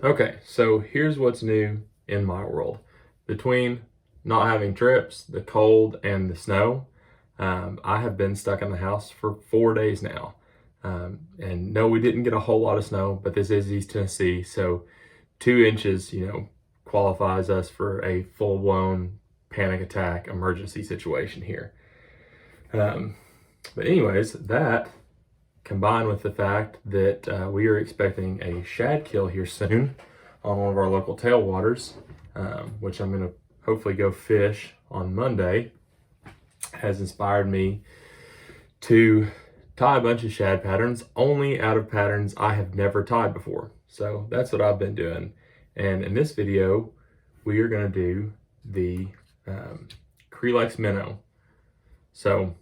Okay, so here's what's new in my world. Between not having trips, the cold, and the snow, I have been stuck in the house for 4 days now. And no, we didn't get a whole lot of snow, but this is East Tennessee, so 2 inches, qualifies us for a full-blown panic attack emergency situation here. But anyways, that combined with the fact that we are expecting a shad kill here soon on one of our local tailwaters, which I'm going to hopefully go fish on Monday, has inspired me to tie a bunch of shad patterns, only out of patterns I have never tied before. So that's what I've been doing. And in this video, we are going to do the Kreelex Minnow. So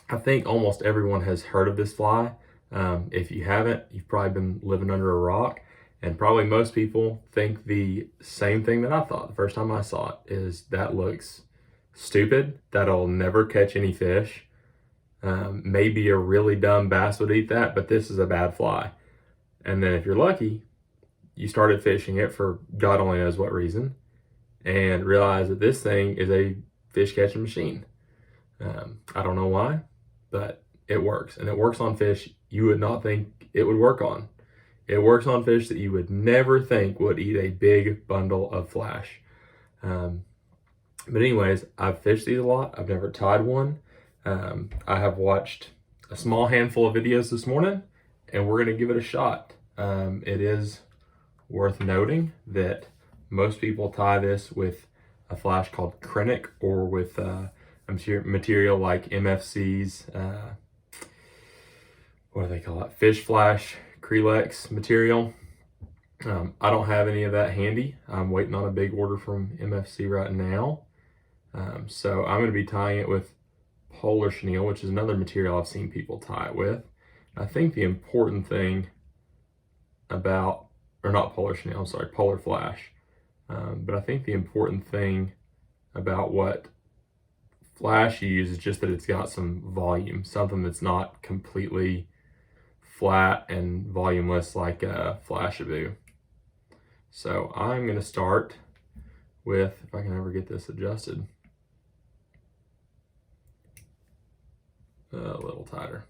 I think almost everyone has heard of this fly. If you haven't, you've probably been living under a rock. And probably most people think the same thing that I thought the first time I saw it, is that looks stupid. That'll never catch any fish. Maybe a really dumb bass would eat that, but this is a bad fly. And then if you're lucky, you started fishing it for God only knows what reason, and realize that this thing is a fish catching machine. I don't know why, but it works. And it works on fish you would not think it would work on. It works on fish that you would never think would eat a big bundle of flash. But anyways, I've fished these a lot. I've never tied one. I have watched a small handful of videos this morning, and we're going to give it a shot. It is worth noting that most people tie this with a flash called Krennic, or with material like MFC's, what do they call it? Fish flash Kreelex material. I don't have any of that handy. I'm waiting on a big order from MFC right now. So I'm going to be tying it with polar chenille, which is another material I've seen people tie it with. I think the important thing about, or not polar chenille, I'm sorry, polar flash. But I think the important thing about what flash you use is just that it's got some volume, something that's not completely flat and volumeless like a Flashaboo. So I'm going to start with, if I can ever get this adjusted, a little tighter.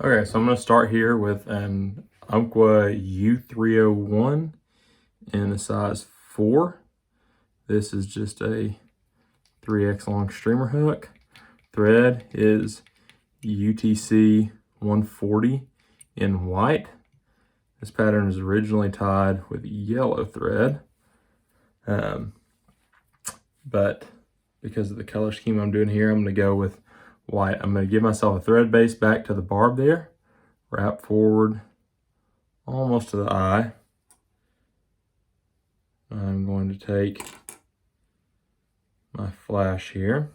Okay, so I'm going to start here with an Umpqua U301 in a size 4. This is just a 3X long streamer hook. Thread is UTC 140 in white. This pattern is originally tied with yellow thread, but because of the color scheme I'm doing here, I'm going to go with white. I'm going to give myself a thread base back to the barb there, wrap forward almost to the eye. I'm going to take my flash here.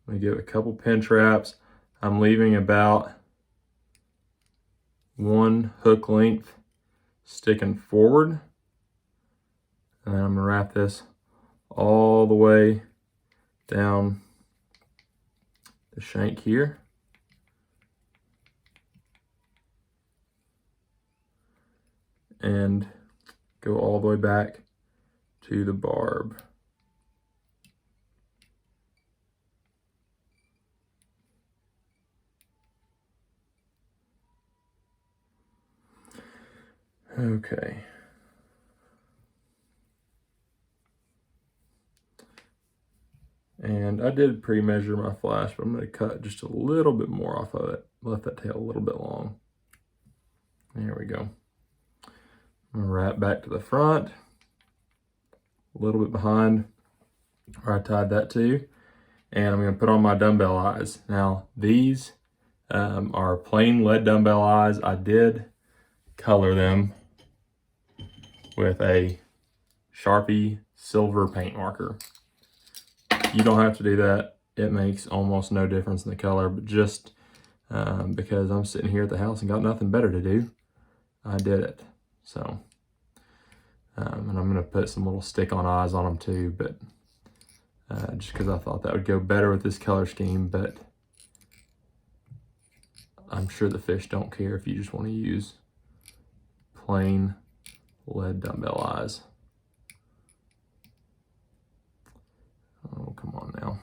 I'm going to give it a couple pin traps. I'm leaving about 1 hook length sticking forward. And then I'm going to wrap this all the way down the shank here. And go all the way back to the barb. Okay. And I did pre-measure my flash, but I'm going to cut just a little bit more off of it. Left that tail a little bit long. There we go. I'm going to wrap back to the front, a little bit behind where I tied that to. And I'm going to put on my dumbbell eyes. Now, these are plain lead dumbbell eyes. I did color them with a Sharpie silver paint marker. You don't have to do that. It makes almost no difference in the color, but just because I'm sitting here at the house and got nothing better to do, I did it. So And I'm gonna put some little stick-on eyes on them too, but just because I thought that would go better with this color scheme, but I'm sure the fish don't care if you just want to use plain lead dumbbell eyes. Oh, come on now.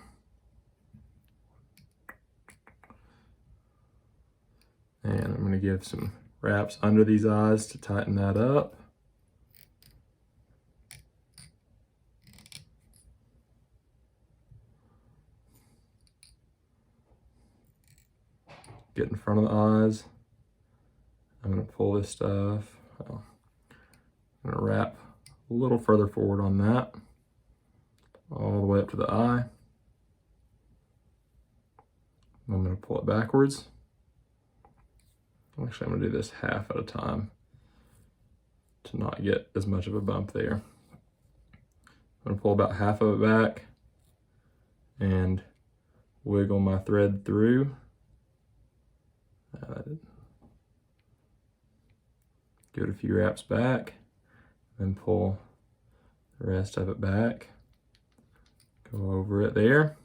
And I'm going to give some wraps under these eyes to tighten that up. Get in front of the eyes. I'm going to pull this stuff. I'm going to wrap a little further forward on that, all the way up to the eye. I'm going to pull it backwards. Actually, I'm going to do this half at a time to not get as much of a bump there. I'm going to pull about half of it back and wiggle my thread through. Give it a few wraps back, then pull the rest of it back. Go over it there.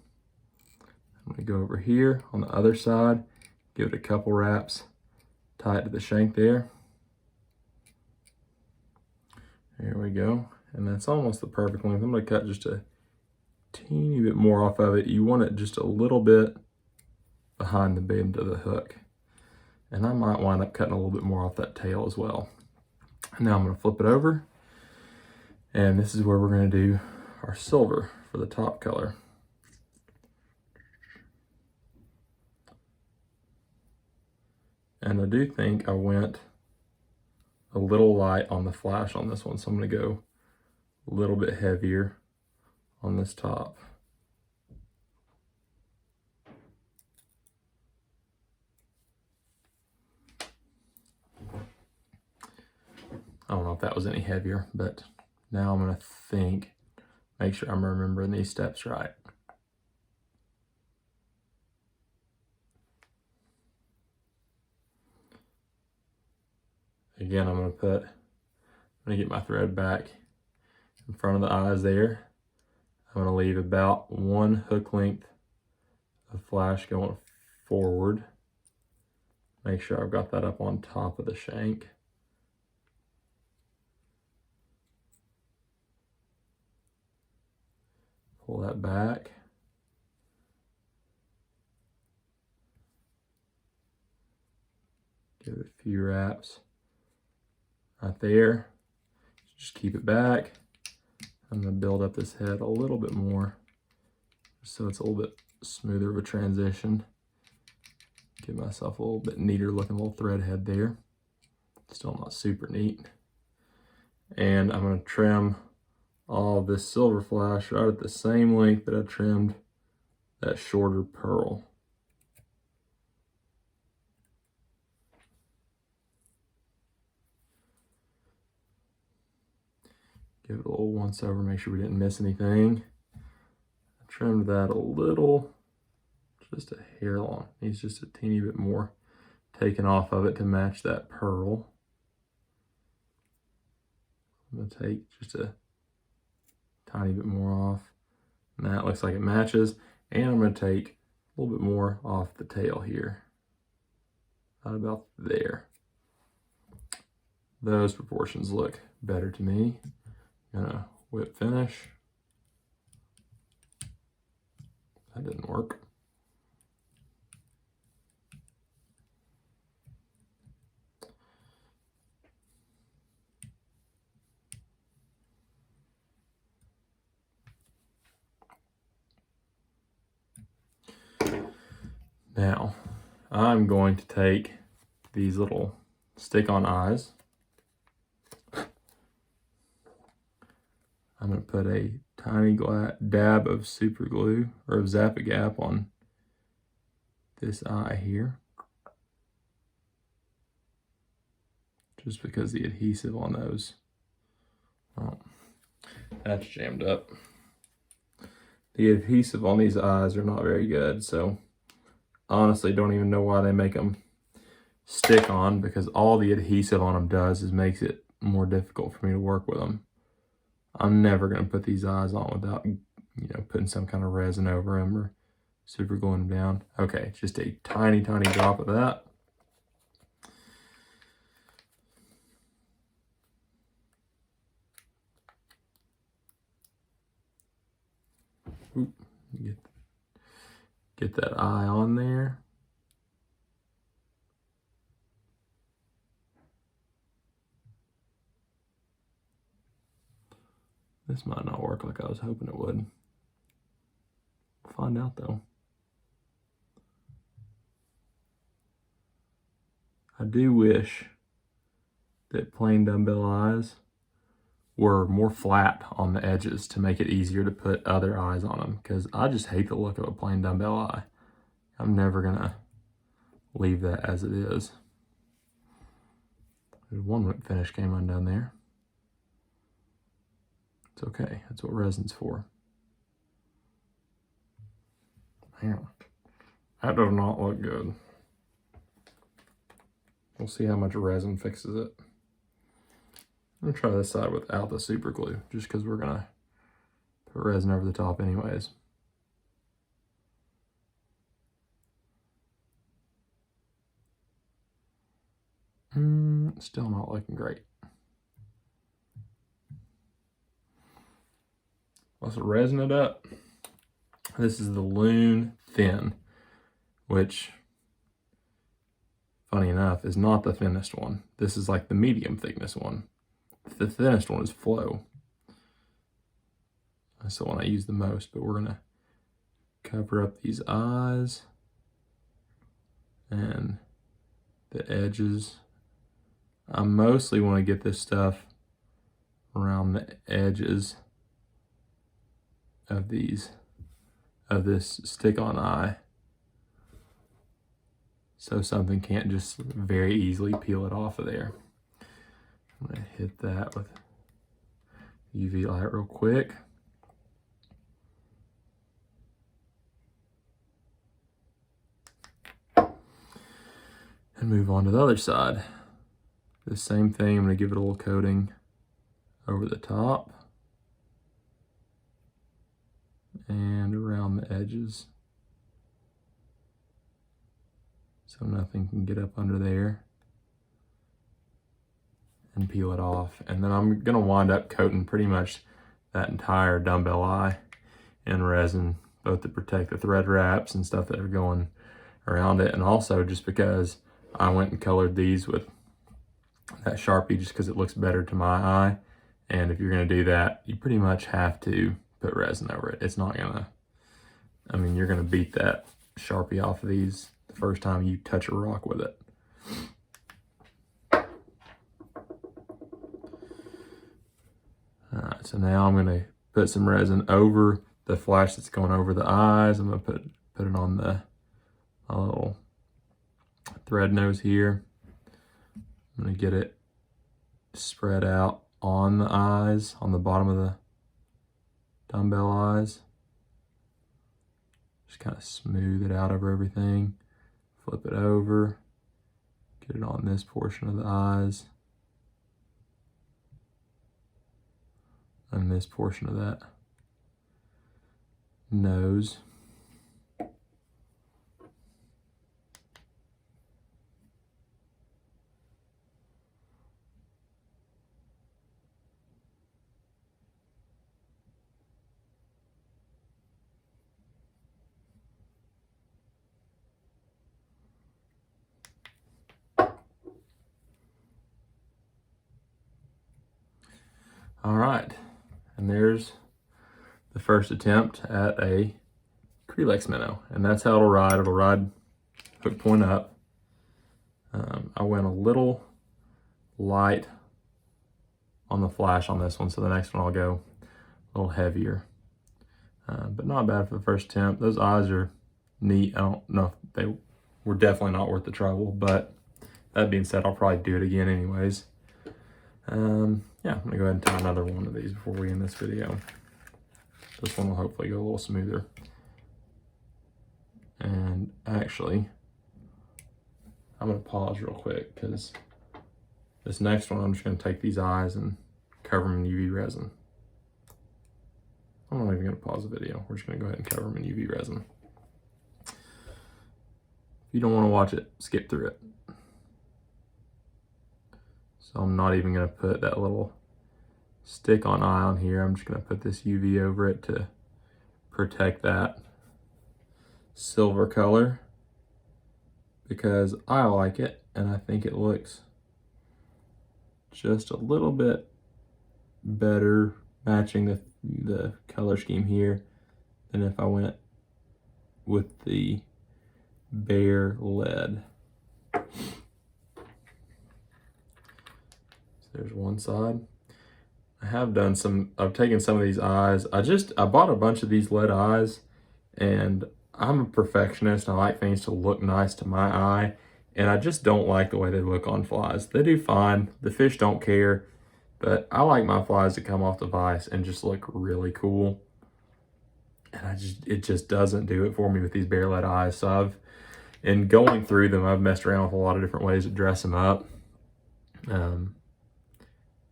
I'm going to go over here on the other side, give it a couple wraps, tie it to the shank there. There we go. And that's almost the perfect length. I'm going to cut just a teeny bit more off of it. You want it just a little bit behind the bend of the hook. And I might wind up cutting a little bit more off that tail as well. Now I'm going to flip it over. And this is where we're going to do our silver for the top color. And I do think I went a little light on the flash on this one, so I'm going to go a little bit heavier on this top. I don't know if that was any heavier, but now I'm going to make sure I'm remembering these steps right. Again, I'm going to get my thread back in front of the eyes there. I'm going to leave about 1 hook length of flash going forward. Make sure I've got that up on top of the shank. Pull that back. Give it a few wraps right there. Just keep it back. I'm going to build up this head a little bit more so it's a little bit smoother of a transition. Give myself a little bit neater looking little thread head there. Still not super neat. And I'm going to trim all of this silver flash right at the same length that I trimmed that shorter pearl. Give it a little once over, make sure we didn't miss anything. I trimmed that a little, just a hair long. Needs just a teeny bit more taken off of it to match that pearl. I'm going to take just a tiny bit more off. And that looks like it matches. And I'm going to take a little bit more off the tail here. Right about there. Those proportions look better to me. I'm going to whip finish. That didn't work. Now, I'm going to take these little stick-on eyes. I'm going to put a tiny dab of super glue or of Zap-A-Gap on this eye here. Just because the adhesive on those, well, that's jammed up. The adhesive on these eyes are not very good, so honestly don't even know why they make them stick on, because all the adhesive on them does is makes it more difficult for me to work with them. I'm never gonna put these eyes on without, putting some kind of resin over them or super gluing them down. Okay, just a tiny, tiny drop of that. Oop, get that eye on there. This might not work like I was hoping it would. We'll find out though. I do wish that plain dumbbell eyes were more flat on the edges to make it easier to put other eyes on them, because I just hate the look of a plain dumbbell eye. I'm never gonna leave that as it is. There's one finish came undone there. It's okay, that's what resin's for. Man, that does not look good. We'll see how much resin fixes it. I'm gonna try this side without the super glue, just because we're gonna put resin over the top anyways. Still not looking great. Let's resin it up. This is the Loon Thin, which, funny enough, is not the thinnest one. This is like the medium thickness one. The thinnest one is Flow. That's the one I use the most, but we're gonna cover up these eyes and the edges. I mostly want to get this stuff around the edges of this stick-on eye, so something can't just very easily peel it off of there. I'm gonna hit that with UV light real quick. And move on to the other side. The same thing, I'm gonna give it a little coating over the top and around the edges, so nothing can get up under there and peel it off. And then I'm gonna wind up coating pretty much that entire dumbbell eye in resin, both to protect the thread wraps and stuff that are going around it, and also just because I went and colored these with that Sharpie just because it looks better to my eye. And if you're gonna do that, you pretty much have to put resin over it. It's not gonna, you're gonna beat that Sharpie off of these the first time you touch a rock with it. All right, so now I'm gonna put some resin over the flash that's going over the eyes. I'm gonna put it on my little thread nose here. I'm gonna get it spread out on the eyes, on the bottom of the dumbbell eyes. Just kind of smooth it out over everything. Flip it over, get it on this portion of the eyes, and this portion of that nose. All right, and there's the first attempt at a Kreelex Minnow, and that's how it'll ride. It'll ride hook point up. I went a little light on the flash on this one, so the next one I'll go a little heavier, but not bad for the first attempt. Those eyes are neat. I don't know if they were definitely not worth the trouble, but that being said, I'll probably do it again anyways. Yeah, I'm gonna go ahead and tie another one of these before we end this video. This one will hopefully go a little smoother. And actually, I'm gonna pause real quick because this next one, I'm just gonna take these eyes and cover them in UV resin. I'm not even gonna pause the video. We're just gonna go ahead and cover them in UV resin. If you don't wanna watch it, skip through it. So I'm not even gonna put that little stick on eye on here. I'm just gonna put this UV over it to protect that silver color because I like it and I think it looks just a little bit better matching the color scheme here than if I went with the bare lead. So there's one side. I've taken some of these eyes. I bought a bunch of these lead eyes, and I'm a perfectionist. I like things to look nice to my eye, and I just don't like the way they look on flies. They do fine. The fish don't care, but I like my flies to come off the vise and just look really cool. And it just doesn't do it for me with these bare lead eyes. So in going through them, I've messed around with a lot of different ways to dress them up.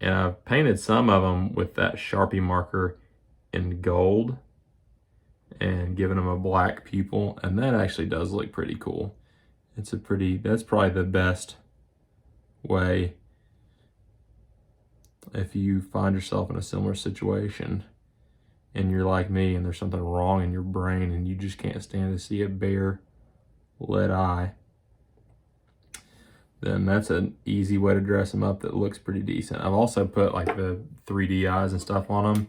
And I've painted some of them with that Sharpie marker in gold and given them a black pupil, and that actually does look pretty cool. That's probably the best way if you find yourself in a similar situation and you're like me and there's something wrong in your brain and you just can't stand to see a bare lead eye, then that's an easy way to dress them up that looks pretty decent. I've also put like the 3D eyes and stuff on them,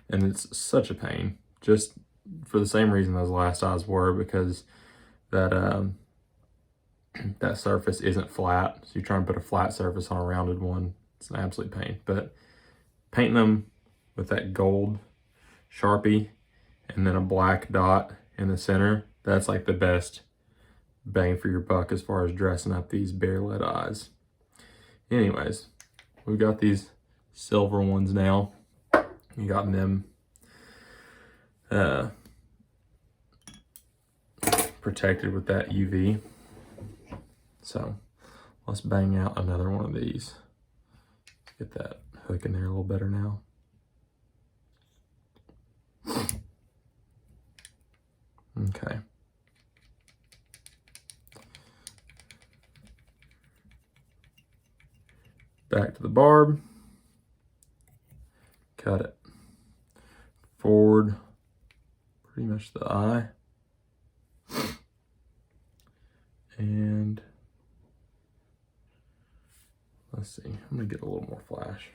and it's such a pain, just for the same reason those last eyes were, because that that surface isn't flat. So you try and put a flat surface on a rounded one, it's an absolute pain. But painting them with that gold Sharpie and then a black dot in the center, that's like the best bang for your buck as far as dressing up these bare lead eyes. Anyways, we've got these silver ones now. You got them protected with that UV. So let's bang out another one of these. Let's get that hook in there a little better now. Okay. Back to the barb. Cut it forward, pretty much the eye. And let's see, I'm gonna get a little more flash.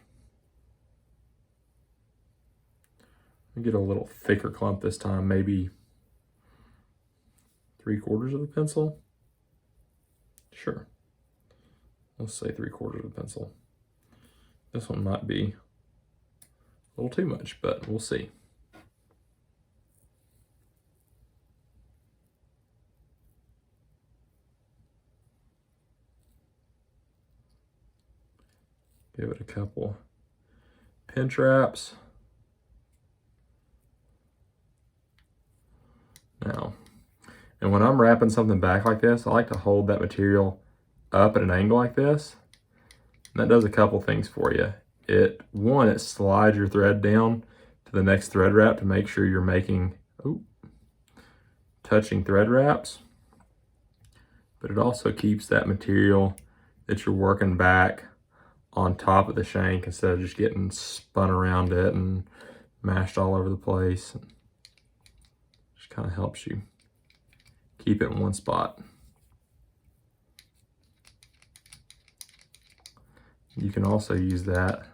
I'm gonna get a little thicker clump this time, maybe 3/4 of a pencil. Sure, let's say 3/4 of a pencil. This one might be a little too much, but we'll see. Give it a couple pinch wraps. Now, and when I'm wrapping something back like this, I like to hold that material up at an angle like this. And that does a couple things for you. One, it slides your thread down to the next thread wrap to make sure you're making, touching thread wraps. But it also keeps that material that you're working back on top of the shank instead of just getting spun around it and mashed all over the place. Just kind of helps you keep it in one spot. You can also use that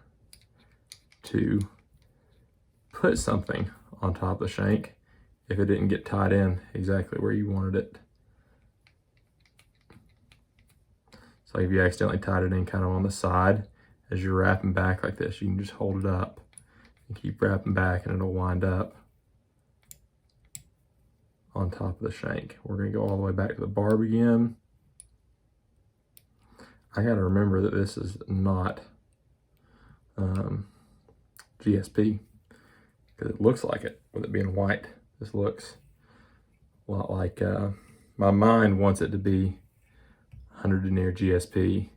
to put something on top of the shank if it didn't get tied in exactly where you wanted it. So if you accidentally tied it in kind of on the side, as you're wrapping back like this, you can just hold it up and keep wrapping back and it'll wind up on top of the shank. We're gonna go all the way back to the barb again. I gotta remember that this is not GSP, because it looks like it with it being white. This looks a lot like, my mind wants it to be 100 denier GSP,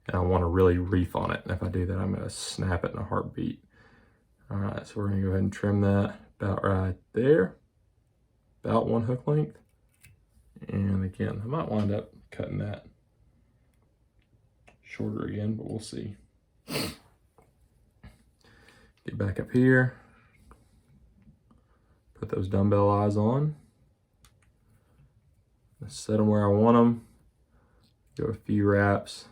and I want to really reef on it. And if I do that, I'm gonna snap it in a heartbeat. All right, so we're gonna go ahead and trim that about right there, about 1 hook length. And again, I might wind up cutting that shorter again, but we'll see. Get back up here, put those dumbbell eyes on, set them where I want them, go a few wraps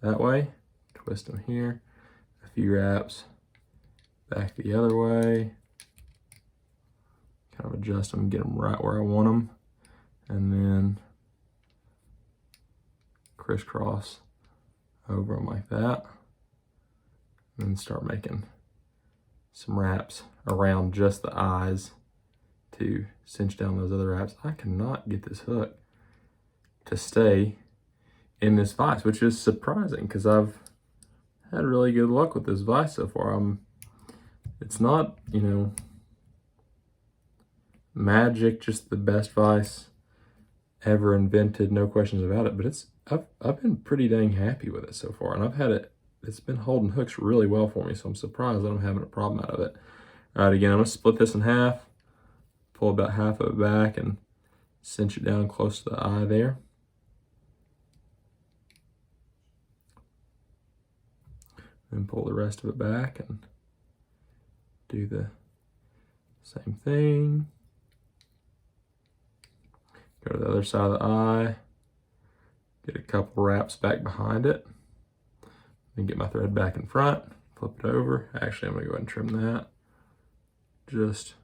that way, twist them here, a few wraps back the other way, kind of adjust them, get them right where I want them, and then crisscross over them like that, and then start making some wraps around just the eyes to cinch down those other wraps. I cannot get this hook to stay in this vise, which is surprising because I've had really good luck with this vise so far. It's not, you know, magic, just the best vise ever invented, no questions about it, but I've been pretty dang happy with it so far, and it's been holding hooks really well for me, so I'm surprised that I'm having a problem out of it. All right, again, I'm gonna split this in half, pull about half of it back and cinch it down close to the eye there. Then pull the rest of it back and do the same thing. Go to the other side of the eye, get a couple wraps back behind it, then get my thread back in front, flip it over. Actually, I'm gonna go ahead and trim that just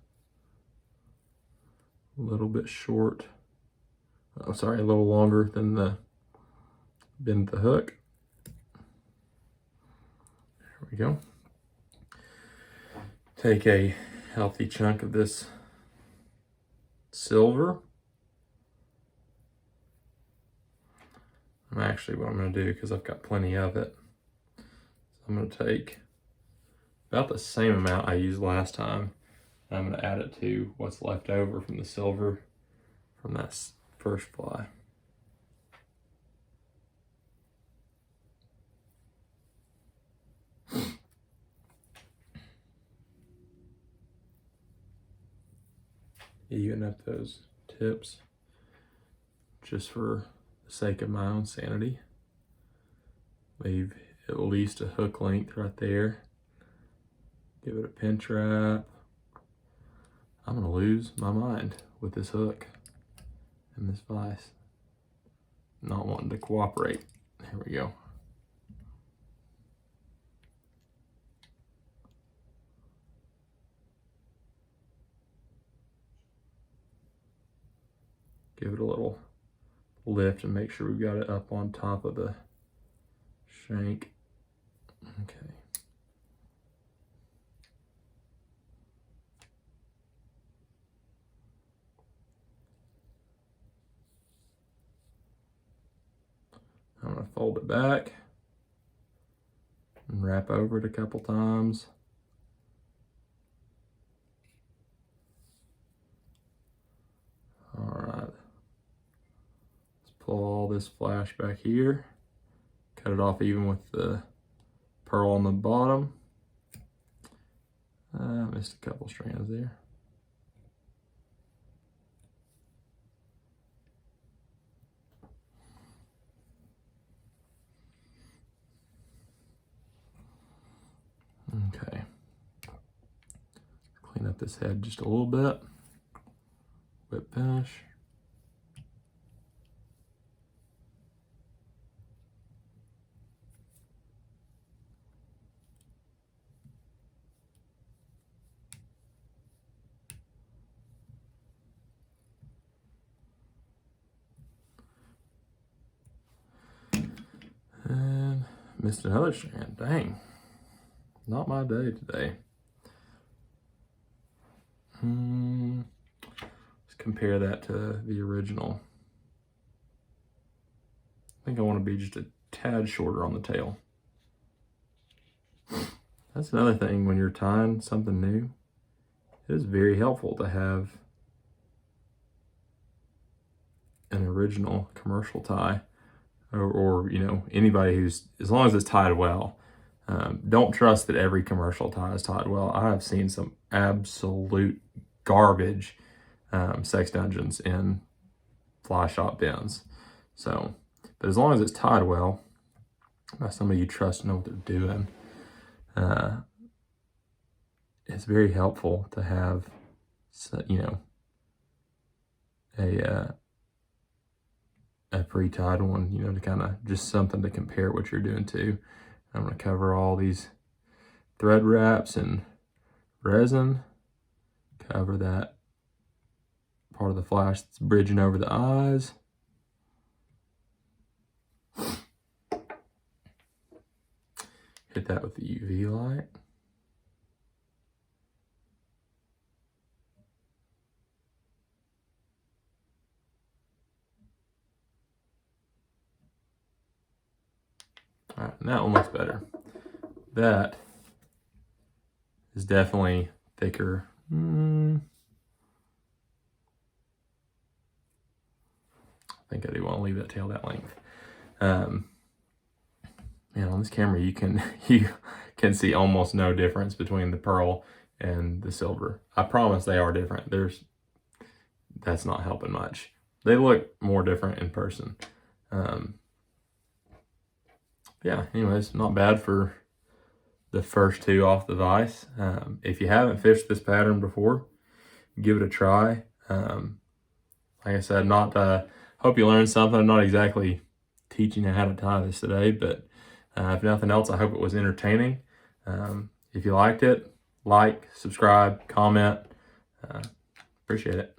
a little bit short. Oh, sorry, a little longer than the bend the hook. There we go. Take a healthy chunk of this silver. Actually, what I'm going to do, because I've got plenty of it, so I'm going to take about the same amount I used last time. And I'm going to add it to what's left over from the silver from that first fly. Even up those tips just for the sake of my own sanity. Leave at least a hook length right there. Give it a pinch wrap. I'm gonna lose my mind with this hook and this vise. Not wanting to cooperate. Here we go. Give it a little lift and make sure we've got it up on top of the shank. Okay. I'm going to fold it back and wrap over it a couple times. All right. Let's pull all this flash back here. Cut it off even with the pearl on the bottom. I missed a couple strands there. Okay, clean up this head just a little bit. Whip finish. And missed another strand, dang. Not my day today. Let's compare that to the original. I think I want to be just a tad shorter on the tail. That's another thing when you're tying something new. It is very helpful to have an original commercial tie, or you know, anybody who's, as long as it's tied well. Don't trust that every commercial tie is tied well. I have seen some absolute garbage sex dungeons in fly shop bins. So, but as long as it's tied well by somebody you trust and know what they're doing, it's very helpful to have, you know, a pre-tied one, you know, to kind of just something to compare what you're doing to. I'm going to cover all these thread wraps and resin, cover that part of the flash that's bridging over the eyes. Hit that with the UV light. All right, and that one looks better. That is definitely thicker. I think I do want to leave that tail that length. And on this camera, you can see almost no difference between the pearl and the silver. I promise they are different. That's not helping much. They look more different in person. Yeah, anyways, not bad for the first two off the vise. If you haven't fished this pattern before, give it a try. Like I said, hope you learned something. I'm not exactly teaching you how to tie this today, but if nothing else, I hope it was entertaining. If you liked it, like, subscribe, comment. Appreciate it.